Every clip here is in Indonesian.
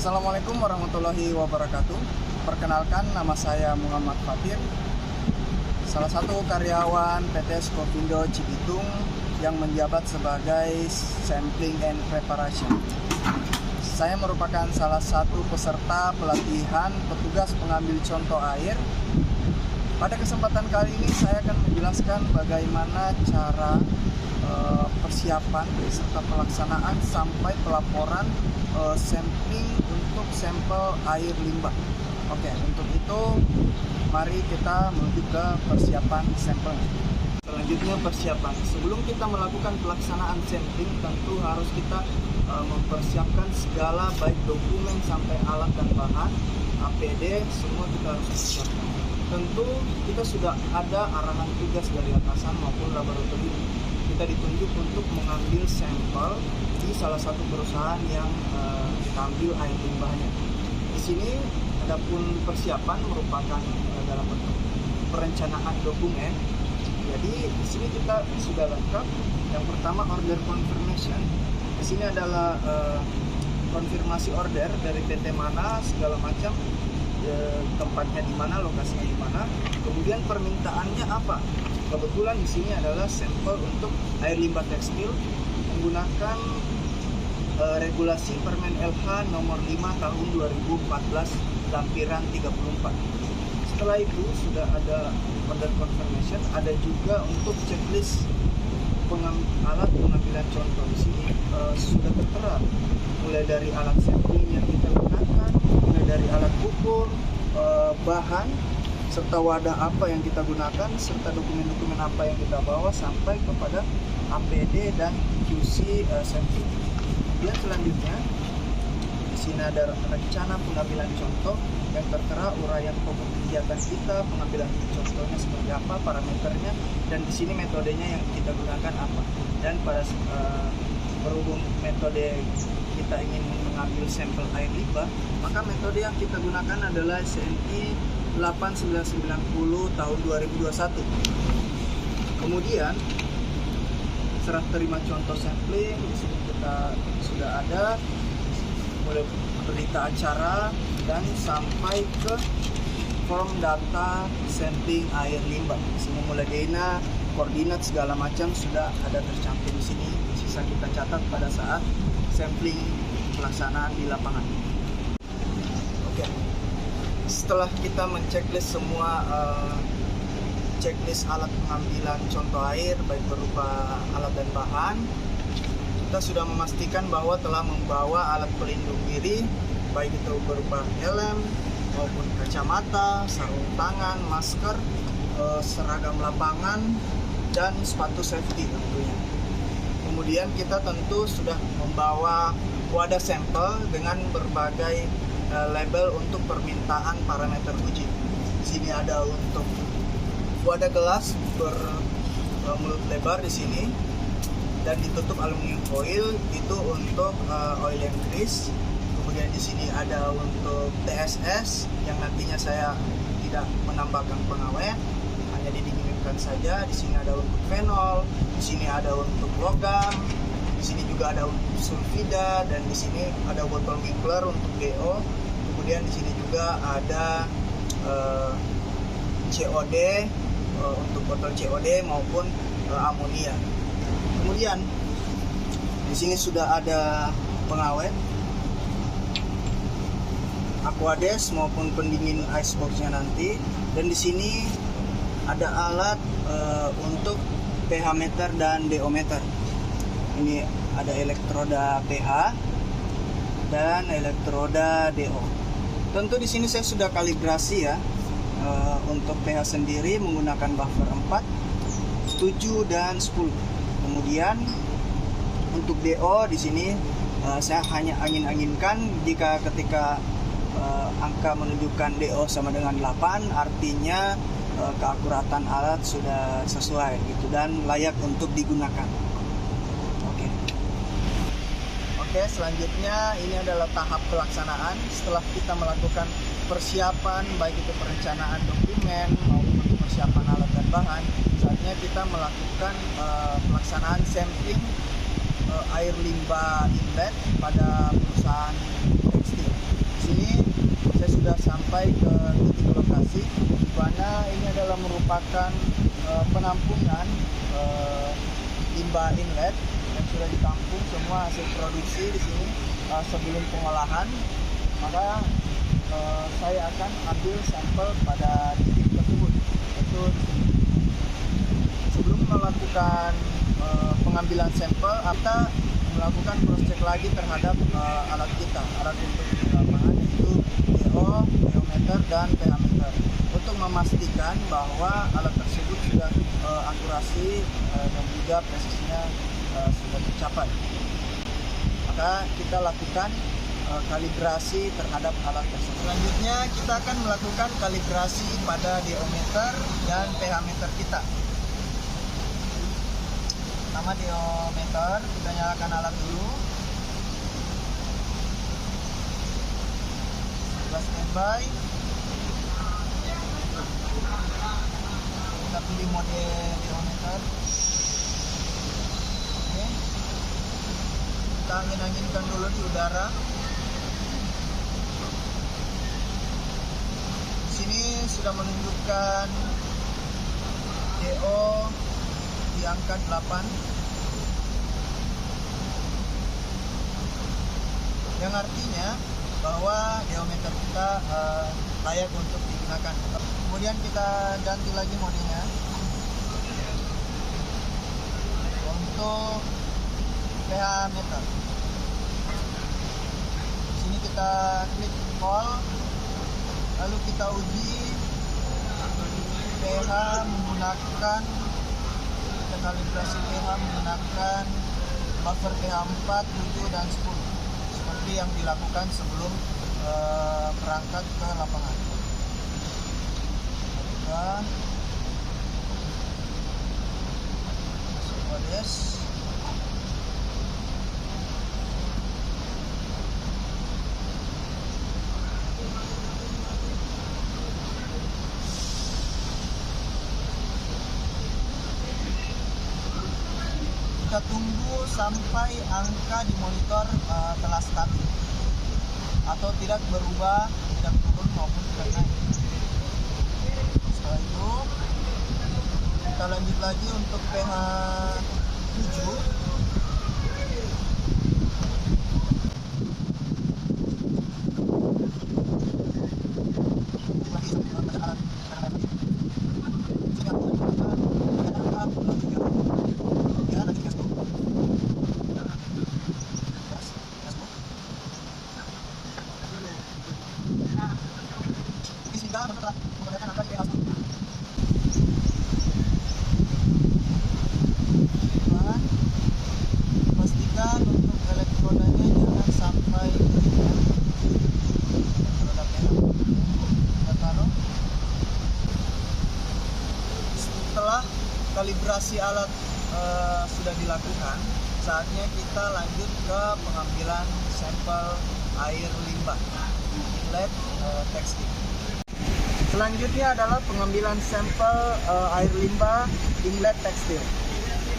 Assalamualaikum warahmatullahi wabarakatuh. Perkenalkan, nama saya Muhammad Fatir, salah satu karyawan PT Skopindo Cibitung yang menjabat sebagai Sampling and Preparation. Saya merupakan salah satu peserta pelatihan petugas pengambil contoh air. Pada kesempatan kali ini saya akan menjelaskan bagaimana cara persiapan serta pelaksanaan sampai pelaporan sampling untuk sampel air limbah. Oke, untuk itu mari kita menuju ke persiapan sampel. Selanjutnya persiapan. Sebelum kita melakukan pelaksanaan sampling, tentu harus kita mempersiapkan segala baik dokumen sampai alat dan bahan, APD, semua kita harus persiapkan. Tentu kita sudah ada arahan tugas dari atasan maupun laboratorium. Kita ditunjuk untuk mengambil sampel di salah satu perusahaan yang kita ambil air limbahnya. Di sini adapun persiapan merupakan dalam bentuk perencanaan dokumen. Jadi di sini kita sudah lengkap. Yang pertama order confirmation. Di sini adalah konfirmasi order dari PT mana, segala macam, tempatnya di mana, lokasinya di mana. Kemudian permintaannya apa? Kebetulan di sini adalah sampel untuk air limbah tekstil menggunakan regulasi Permen LH nomor 5 tahun 2014 lampiran 34. Setelah itu sudah ada order confirmation, ada juga untuk checklist alat pengambilan contoh. Di sini sudah tertera mulai dari alat sampling yang kita gunakan, mulai dari alat ukur, bahan, serta wadah apa yang kita gunakan, serta dokumen-dokumen apa yang kita bawa sampai kepada APD dan QC sampling. Kemudian selanjutnya di sini ada rencana pengambilan contoh yang tertera uraian pokok kegiatan kita, pengambilan contohnya seperti apa, parameternya, dan di sini metodenya yang kita gunakan apa. Dan pada berhubung metode kita ingin mengambil sampel air limbah, maka metode yang kita gunakan adalah SNI 8990 tahun 2021. Kemudian serah terima contoh sampling di sini kita sudah ada, mulai berita acara dan sampai ke form data sampling air limbah. Di sini mulai dana, koordinat segala macam sudah ada tercantum di sini. Sisa kita catat pada saat sampling pelaksanaan di lapangan. Oke. Setelah kita menceklis semua checklist alat pengambilan contoh air baik berupa alat dan bahan, kita sudah memastikan bahwa telah membawa alat pelindung diri baik itu berupa helm maupun kacamata, sarung tangan, masker, seragam lapangan, dan sepatu safety tentunya. Kemudian kita tentu sudah membawa wadah sampel dengan berbagai label untuk permintaan parameter uji. Di sini ada untuk wadah gelas bermulut lebar di sini dan ditutup aluminium foil, itu untuk oil and grease. Kemudian di sini ada untuk TSS yang nantinya saya tidak menambahkan pengawet, hanya didinginkan saja. Di sini ada untuk phenol, di sini ada untuk logam, di sini juga ada untuk sulfida, dan di sini ada botol winkler untuk DO. Kemudian di sini juga ada COD untuk botol COD maupun amonia. Kemudian di sini sudah ada pengawet, aquades maupun pendingin iceboxnya nanti, dan di sini ada alat untuk pH meter dan DO meter. Ini ada elektroda pH dan elektroda DO. Tentu di sini saya sudah kalibrasi ya. Untuk pH sendiri menggunakan buffer 4, 7 dan 10. Kemudian untuk DO di sini saya hanya angin-anginkan. Jika ketika angka menunjukkan DO sama dengan 8, artinya keakuratan alat sudah sesuai gitu dan layak untuk digunakan. Oke, selanjutnya ini adalah tahap pelaksanaan. Setelah kita melakukan persiapan baik itu perencanaan dokumen maupun persiapan alat dan bahan, saatnya kita melakukan pelaksanaan sampling air limbah inlet pada perusahaan tekstil. sampai ke titik lokasi, di mana ini adalah merupakan penampungan limbah inlet yang sudah ditampung semua hasil produksi di sini sebelum pengolahan. Maka saya akan ambil sampel pada titik tersebut, yaitu di sini. Sebelum melakukan pengambilan sampel, kita melakukan cross check lagi terhadap alat kita, alat untuk di lapangan, yaitu DO, geometer, dan pH meter, untuk memastikan bahwa alat tersebut sudah akurasi dan juga presisinya sudah tercapai. Maka kita lakukan kalibrasi terhadap alat tersebut. Selanjutnya kita akan melakukan kalibrasi pada diometer dan pH meter kita. Pertama diometer, kita nyalakan alat dulu. Kita standby. Kita pilih mode diometer. Oke. Kita angin-anginkan dulu di udara. Di sini sudah menunjukkan DO di angka 8, yang artinya bahwa diometer kita layak untuk digunakan. Kemudian kita ganti lagi modenya untuk pH meter. Di sini kita klik call, lalu kita uji pH menggunakan kalibrasi pH menggunakan buffer pH 4, 7, dan 10 seperti yang dilakukan sebelum berangkat ke lapangan. Kita masuk kodes. Kita tunggu sampai angka di monitor telah stabil atau tidak berubah, tidak turun maupun tidak naik. Setelah itu kita lanjut lagi untuk pH 7. Pastikan untuk elektrodanya jangan sampai elektroda merah. Kita taruh. Setelah kalibrasi alat sudah dilakukan, saatnya kita lanjut ke pengambilan sampel air limbah inlet tekstil. Selanjutnya adalah pengambilan sampel air limbah inlet tekstil.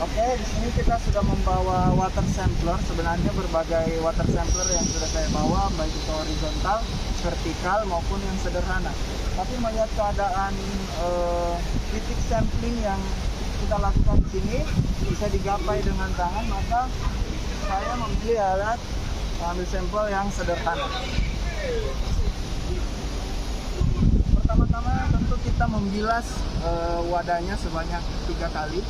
Oke, di sini kita sudah membawa water sampler. Sebenarnya berbagai water sampler yang sudah saya bawa, baik itu horizontal, vertikal maupun yang sederhana. Tapi melihat keadaan titik sampling yang kita lakukan di sini bisa digapai dengan tangan, maka saya memilih alat ambil sampel yang sederhana. Pertama-tama tentu kita membilas wadahnya sebanyak 3 kali.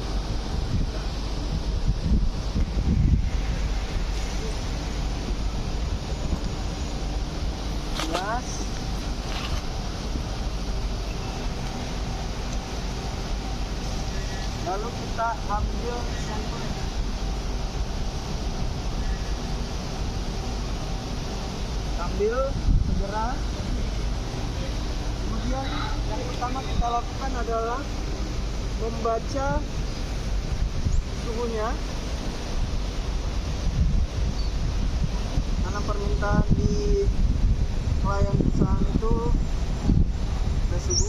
Bilas. Lalu kita ambil sampel. Ambil segera. Kemudian yang pertama kita lakukan adalah membaca suhunya, karena permintaan di klien perusahaan itu ada suhu.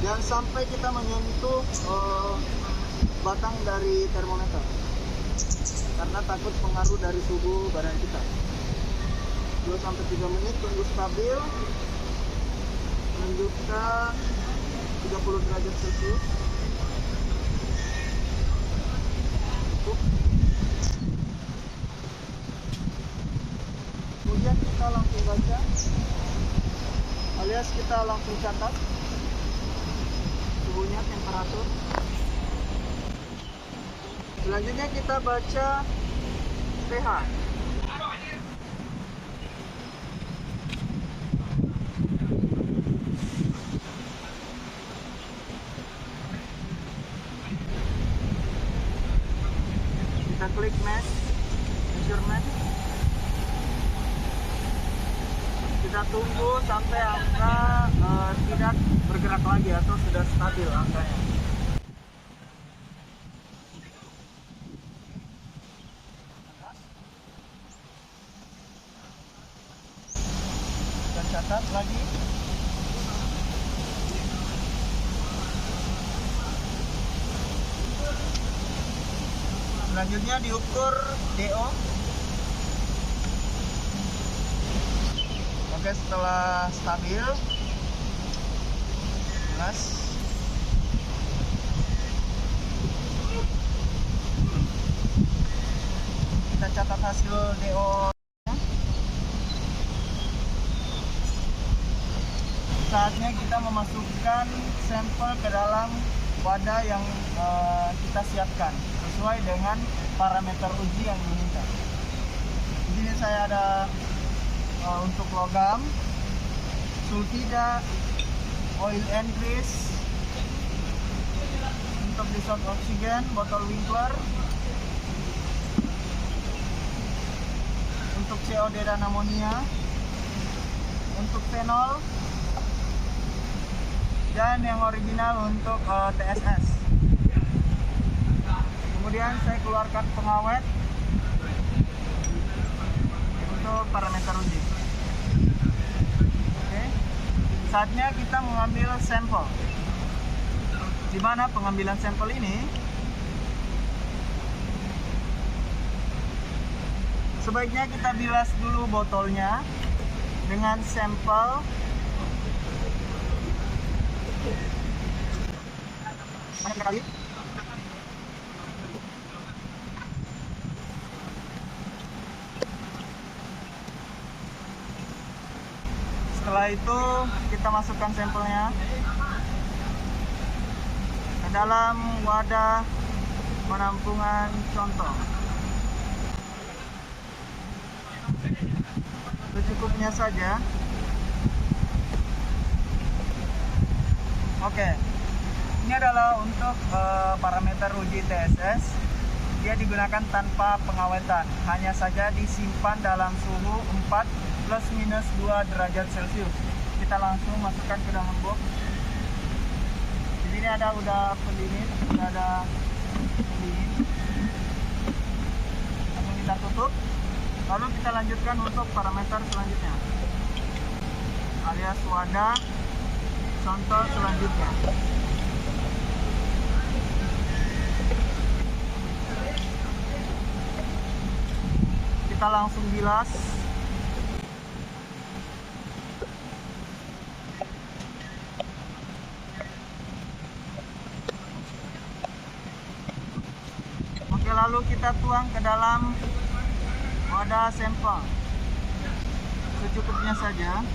Jangan sampai kita menyentuh batang dari termometer, karena takut pengaruh dari suhu badan kita. 2-3 menit, tunggu stabil, menunjukkan 30 derajat Celcius. Cukup. Kemudian kita langsung baca, alias kita langsung catat suhunya, temperatur. Selanjutnya kita baca pH. Kita klik measurement. Kita tunggu sampai angka tidak bergerak lagi atau sudah stabil angkanya. Kita catat lagi. Selanjutnya diukur DO. Oke, setelah stabil, jelas. Kita catat hasil DO. Saatnya kita memasukkan sampel ke dalam wadah yang kita siapkan sesuai dengan parameter uji yang diminta. Di sini saya ada untuk logam, sulfida, oil and grease, untuk dissolved oksigen, botol Winkler, untuk COD dan amonia, untuk fenol, dan yang original untuk TSS. Kemudian saya keluarkan pengawet untuk parameter uji. Oke, saatnya kita mengambil sampel. Di mana pengambilan sampel ini? Sebaiknya kita bilas dulu botolnya dengan sampel. Kali. Setelah itu kita masukkan sampelnya ke dalam wadah penampungan contoh. Secukupnya saja. Oke. Ini adalah untuk parameter uji TSS. Dia digunakan tanpa pengawetan, hanya saja disimpan dalam suhu 4 plus minus 2 derajat Celcius. Kita langsung masukkan ke dalam box. Di sini ada udah pendingin, sudah ada pendingin. Langsung kita tutup. Lalu kita lanjutkan untuk parameter selanjutnya, alias wadah contoh selanjutnya. Kita langsung bilas. Oke, lalu kita tuang ke dalam wadah sampel secukupnya saja.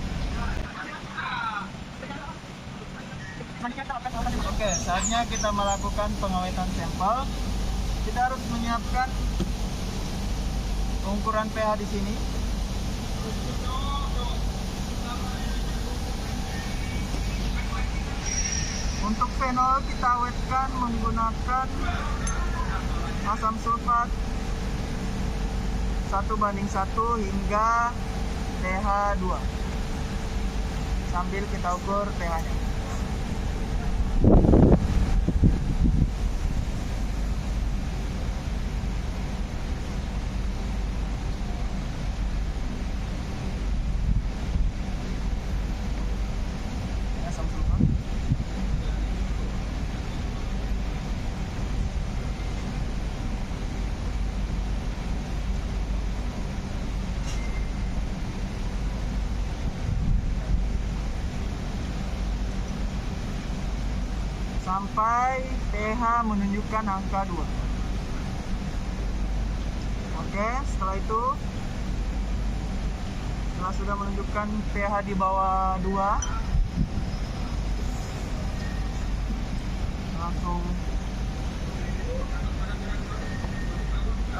Oke, saatnya kita melakukan pengawetan sampel. Kita harus menyiapkan ukuran pH di sini. Untuk fenol kita awetkan menggunakan asam sulfat 1:1 hingga pH 2. Sambil kita ukur pH-nya. sampai pH menunjukkan angka 2. Oke, setelah itu setelah sudah menunjukkan pH di bawah 2,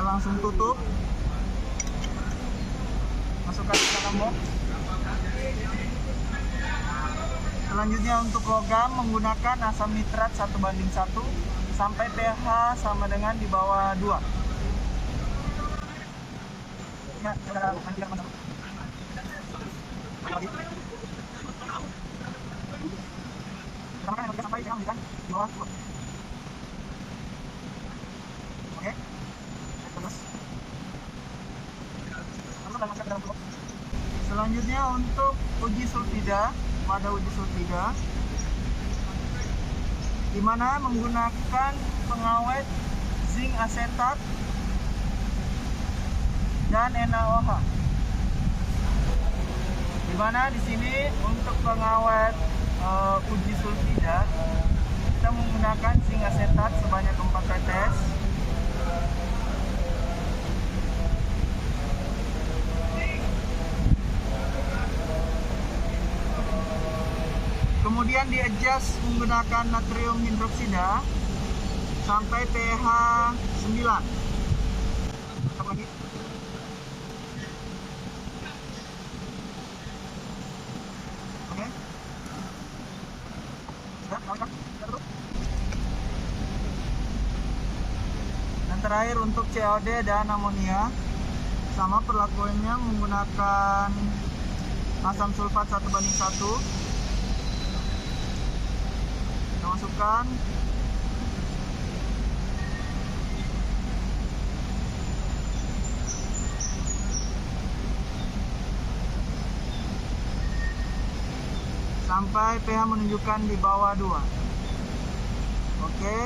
langsung tutup, masukkan ke dalam box. Selanjutnya untuk logam menggunakan asam nitrat 1:1 sampai pH sama dengan di bawah 2. Ya, sampai pH menunjukkan di bawah 2. Oke. Terus. Selanjutnya untuk uji sulfida, pada uji sulfida di mana menggunakan pengawet zinc asetat dan NaOH. Di mana di sini untuk pengawet uji sulfida kita menggunakan zinc asetat sebanyak 4 tetes. Kemudian di-adjust menggunakan natrium hidroksida sampai pH 9. Tambah lagi. Oke. Sudah, kita tutup. Dan terakhir untuk COD dan amonia, sama perlakuannya menggunakan asam sulfat 1:1. Masukkan, sampai pH menunjukkan di bawah 2. Oke,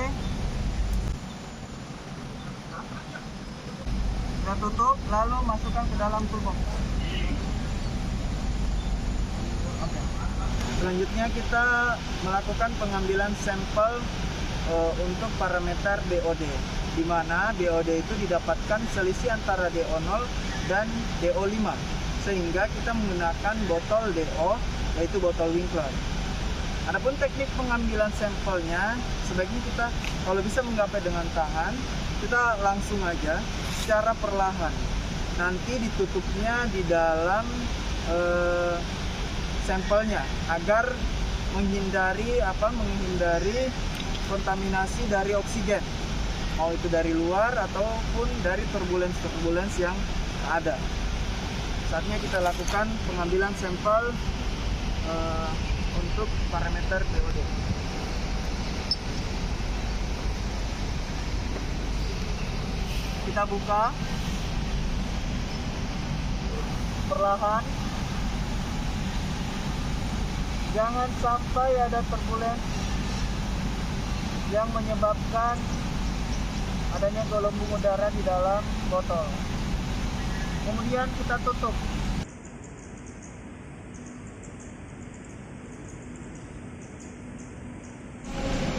kita tutup, lalu masukkan ke dalam toolbox. Selanjutnya kita melakukan pengambilan sampel untuk parameter DOD, di mana DOD itu didapatkan selisih antara DO0 dan DO5, sehingga kita menggunakan botol DO, yaitu botol Winkler. Adapun teknik pengambilan sampelnya, sebaiknya kita kalau bisa menggapai dengan tangan, kita langsung aja secara perlahan. Nanti ditutupnya di dalam sampelnya agar menghindari kontaminasi dari oksigen, mau itu dari luar ataupun dari turbulens yang ada. Saatnya kita lakukan pengambilan sampel untuk parameter DOD. Kita buka perlahan. Jangan sampai ada turbulens yang menyebabkan adanya gelombang udara di dalam botol. Kemudian kita tutup.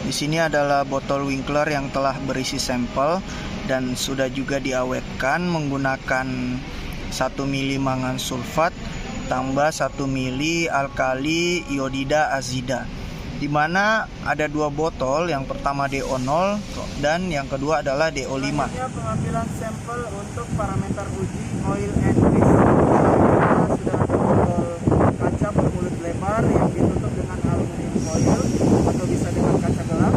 Di sini adalah botol Winkler yang telah berisi sampel dan sudah juga diawetkan menggunakan 1 mili mangan sulfat tambah 1 mili alkali iodida azida, di mana ada 2 botol, yang pertama DO0 dan yang kedua adalah DO5. Selanjutnya pengambilan sampel untuk parameter uji oil and grease. Sudah ada botol kaca bermulut lebar yang ditutup dengan aluminium foil atau bisa dengan kaca gelap.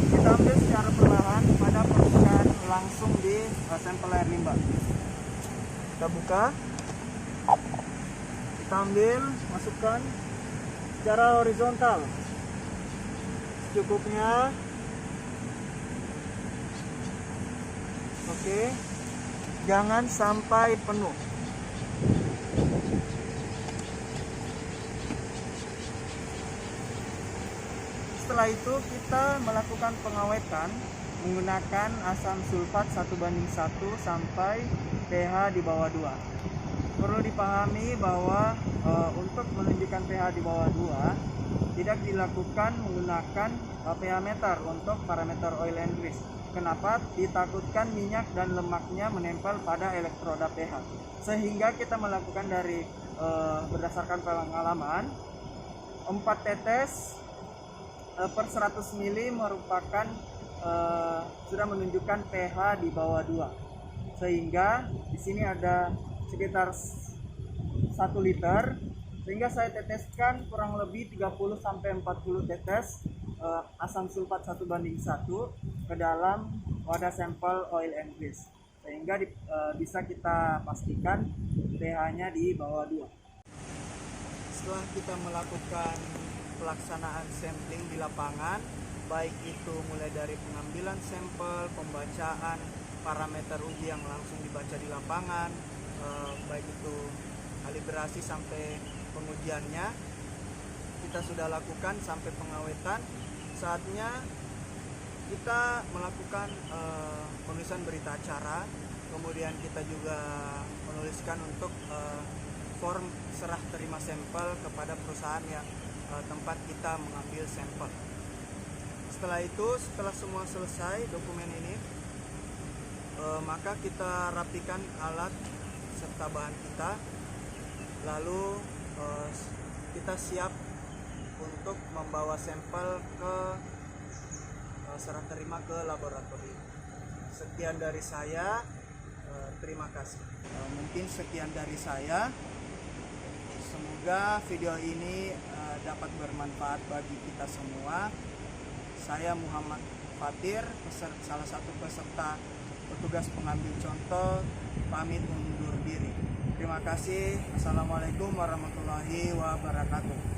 Kita ambil secara perlahan pada permukaan langsung di sampel air limbah. Kita buka. Kita ambil, masukkan secara horizontal secukupnya. Oke, jangan sampai penuh. Setelah itu kita melakukan pengawetan menggunakan asam sulfat 1:1 sampai pH di bawah 2. Perlu dipahami bahwa untuk menunjukkan pH di bawah 2 tidak dilakukan menggunakan pH meter untuk parameter oil and grease. Kenapa? Ditakutkan minyak dan lemaknya menempel pada elektroda pH. Sehingga kita melakukan dari berdasarkan pengalaman 4 tetes per 100 ml merupakan sudah menunjukkan pH di bawah 2. Sehingga di sini ada sekitar 1 liter, sehingga saya teteskan kurang lebih 30 sampai 40 tetes asam sulfat 1:1 ke dalam wadah sampel oil and grease, sehingga bisa kita pastikan pH-nya di bawah 2. Setelah kita melakukan pelaksanaan sampling di lapangan, baik itu mulai dari pengambilan sampel, pembacaan parameter uji yang langsung dibaca di lapangan, baik itu kalibrasi sampai pengujiannya, kita sudah lakukan sampai pengawetan. Saatnya kita melakukan penulisan berita acara, kemudian kita juga menuliskan untuk form serah terima sampel kepada perusahaan yang tempat kita mengambil sampel. Setelah itu, setelah semua selesai dokumen ini, maka kita rapikan alat serta bahan kita, lalu kita siap untuk membawa sampel ke serah terima ke laboratorium. Sekian dari saya, terima kasih. Mungkin sekian dari saya. Semoga video ini dapat bermanfaat bagi kita semua. Saya Muhammad Fatir, salah satu peserta petugas pengambil contoh, pamit undur diri. Terima kasih. Assalamualaikum warahmatullahi wabarakatuh.